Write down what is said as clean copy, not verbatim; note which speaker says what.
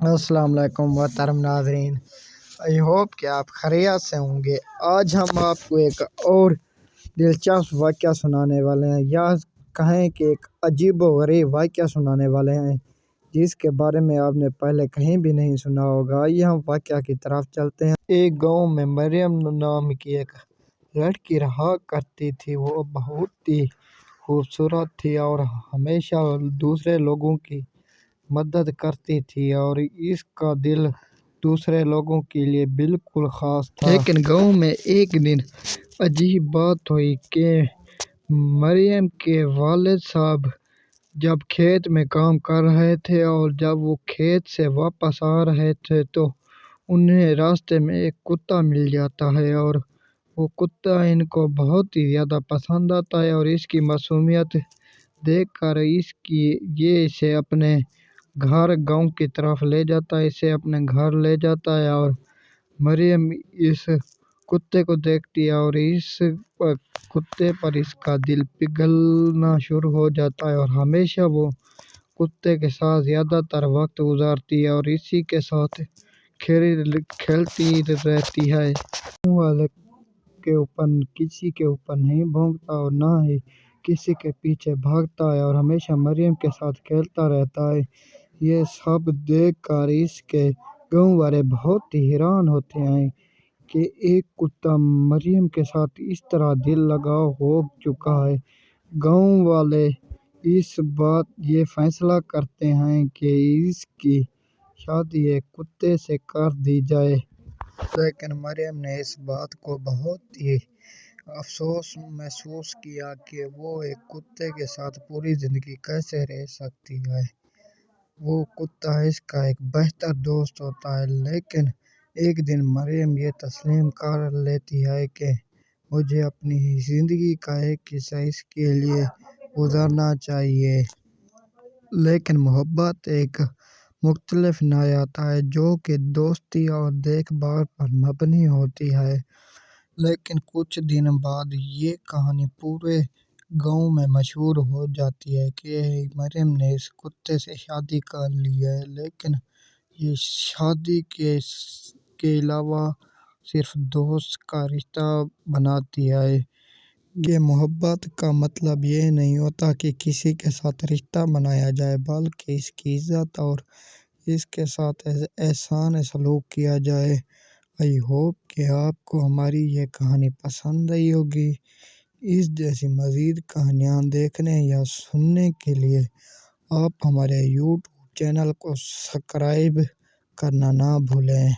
Speaker 1: السلام علیکم محترم ناظرین، آئی ہوپ کہ آپ خیریت سے ہوں گے۔ آج ہم آپ کو ایک اور دلچسپ واقعہ سنانے والے ہیں، یا کہیں کہ ایک عجیب و غریب واقعہ سنانے والے ہیں جس کے بارے میں آپ نے پہلے کہیں بھی نہیں سنا ہوگا۔ آئیے ہم واقعہ کی طرف چلتے ہیں۔ ایک گاؤں میں مریم نام کی ایک لڑکی رہا کرتی تھی۔ وہ بہت ہی خوبصورت تھی اور ہمیشہ دوسرے لوگوں کی مدد کرتی تھی، اور اس کا دل دوسرے لوگوں کے لیے بالکل خاص تھا۔ لیکن گاؤں میں ایک دن عجیب بات ہوئی کہ مریم کے والد صاحب جب کھیت میں کام کر رہے تھے اور جب وہ کھیت سے واپس آ رہے تھے تو انہیں راستے میں ایک کتا مل جاتا ہے، اور وہ کتا ان کو بہت ہی زیادہ پسند آتا ہے، اور اس کی معصومیت دیکھ کر یہ اسے اپنے گھر گاؤں کی طرف لے جاتا ہے، اسے اپنے گھر لے جاتا ہے۔ اور مریم اس کتے کو دیکھتی ہے اور اس کتے پر اس کا دل پگھلنا شروع ہو جاتا ہے، اور ہمیشہ وہ کتے کے ساتھ زیادہ تر وقت گزارتی ہے اور اسی کے ساتھ کھیلتی رہتی ہے۔ گاؤں والے کے اوپر کسی کے اوپر نہیں بھونکتا اور نہ ہی کسی کے پیچھے بھاگتا ہے، اور ہمیشہ مریم کے ساتھ کھیلتا رہتا ہے۔ یہ سب دیکھ کر اس کے گاؤں والے بہت ہی حیران ہوتے ہیں کہ ایک کتا مریم کے ساتھ اس طرح دل لگاؤ ہو چکا ہے۔ گاؤں والے یہ فیصلہ کرتے ہیں کہ اس کی شادی ایک کتے سے کر دی جائے۔ لیکن مریم نے اس بات کو بہت ہی افسوس محسوس کیا کہ وہ ایک کتے کے ساتھ پوری زندگی کیسے رہ سکتی ہے۔ وہ کتا اس کا ایک بہتر دوست ہوتا ہے، لیکن ایک دن مریم یہ تسلیم کر لیتی ہے کہ مجھے اپنی زندگی کا ایک حصہ اس کے لیے گزارنا چاہیے۔ لیکن محبت ایک مختلف نظریہ ہے جو کہ دوستی اور دیکھ بھال پر مبنی ہوتی ہے۔ لیکن کچھ دن بعد یہ کہانی پورے گاؤں میں مشہور ہو جاتی ہے کہ مریم نے اس کتے سے شادی کر لی ہے، لیکن یہ شادی کے علاوہ صرف دوست کا رشتہ بناتی ہے۔ یہ محبت کا مطلب یہ نہیں ہوتا کہ کسی کے ساتھ رشتہ بنایا جائے، بلکہ اس کی عزت اور اس کے ساتھ احسان سلوک کیا جائے۔ آئی ہوپ کہ آپ کو ہماری یہ کہانی پسند آئی ہوگی۔ اس جیسی مزید کہانیاں دیکھنے یا سننے کے لیے آپ ہمارے یوٹیوب چینل کو سبسکرائب کرنا نہ بھولیں۔